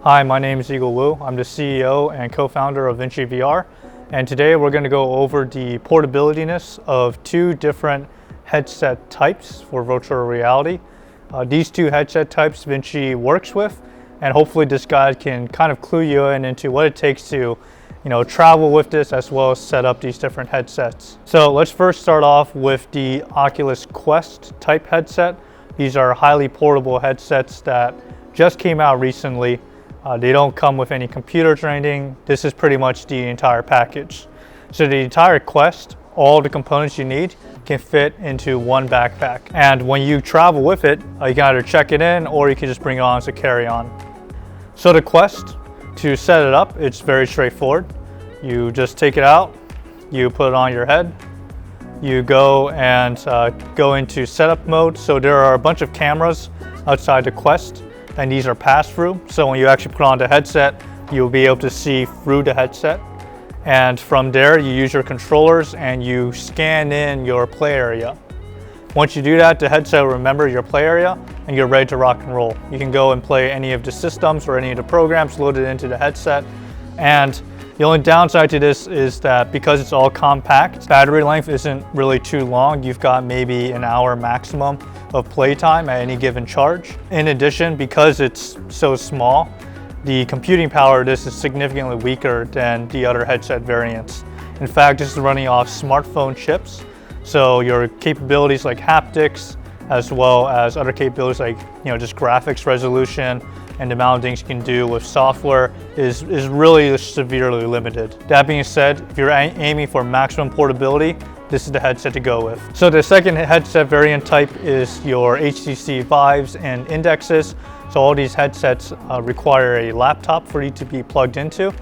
Hi, my name is Eagle Wu. I'm the CEO and co-founder of Vinci VR, and today we're going to go over the portability-ness of two different headset types for virtual reality. These two headset types Vinci works with, and hopefully this guide can kind of clue you into what it takes to travel with this as well as set up these different headsets. So let's first start off with the Oculus Quest type headset. These are highly portable headsets that just came out recently. They don't come with any computers or anything. This is pretty much the entire package. So the entire Quest, all the components you need can fit into one backpack. And when you travel with it, you can either check it in or you can just bring it on as a carry-on. So the Quest, to set it up, it's very straightforward. You just take it out, you put it on your head, you go and go into setup mode. So there are a bunch of cameras outside the Quest, and these are pass-through. So when you actually put on the headset, you'll be able to see through the headset. And from there, you use your controllers and you scan in your play area. Once you do that, the headset will remember your play area and you're ready to rock and roll. You can go and play any of the systems or any of the programs loaded into the headset. And the only downside to this is that because it's all compact, battery length isn't really too long. You've got maybe an hour maximum of playtime at any given charge. In addition, because it's so small, the computing power of this is significantly weaker than the other headset variants. In fact, this is running off smartphone chips. So your capabilities like haptics, as well as other capabilities like just graphics resolution and the amount of things you can do with software is really severely limited. That being said, if you're aiming for maximum portability, this is the headset to go with. So the second headset variant type is your HTC Vives and Indexes. So all these headsets require a laptop for you to be plugged into.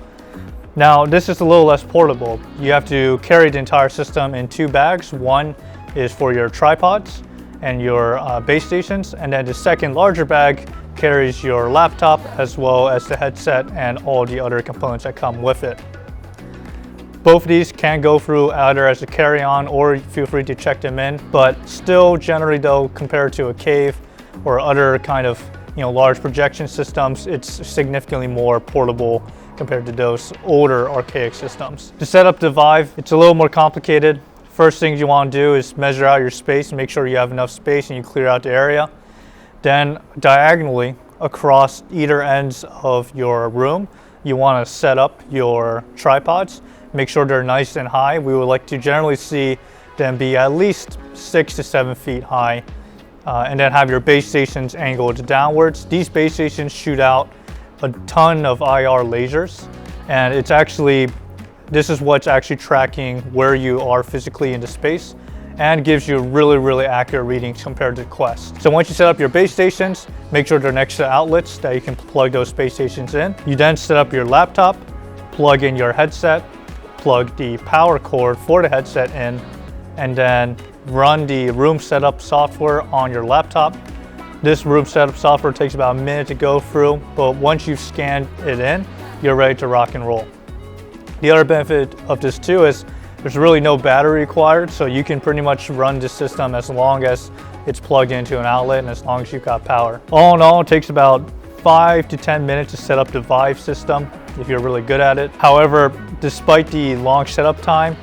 Now this is a little less portable. You have to carry the entire system in two bags. One is for your tripods and your base stations, and then the second larger bag carries your laptop as well as the headset and all the other components that come with it. Both of these can go through either as a carry-on or feel free to check them in, but still generally though, compared to a Cave or other kind of large projection systems, it's significantly more portable compared to those older archaic systems. To set up the Vive, it's a little more complicated. First thing you want to do is measure out your space and make sure you have enough space and you clear out the area. Then diagonally across either ends of your room, you want to set up your tripods. Make sure they're nice and high. We would like to generally see them be at least 6 to 7 feet high. And then have your base stations angled downwards. These base stations shoot out a ton of IR lasers, and this is what's actually tracking where you are physically into space and gives you really accurate readings compared to the Quest. So once you set up your base stations, make sure they're next to outlets that you can plug those base stations in. You then set up your laptop, plug in your headset, plug the power cord for the headset in, and then run the room setup software on your laptop. This room setup software takes about a minute to go through, but once you've scanned it in, you're ready to rock and roll. The other benefit of this too is there's really no battery required, so you can pretty much run the system as long as it's plugged into an outlet and as long as you've got power. All in all, it takes about 5 to 10 minutes to set up the Vive system if you're really good at it. However, despite the long setup time,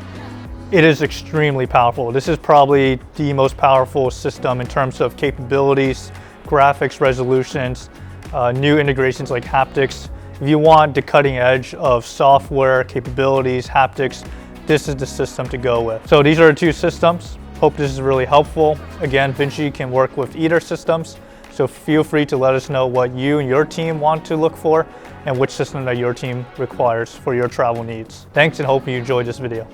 it is extremely powerful. This is probably the most powerful system in terms of capabilities, graphics resolutions, new integrations like haptics. If you want the cutting edge of software capabilities, haptics, this is the system to go with. So these are the two systems. Hope this is really helpful. Again, Vinci can work with either systems, so feel free to let us know what you and your team want to look for and which system that your team requires for your travel needs. Thanks, and hope you enjoyed this video.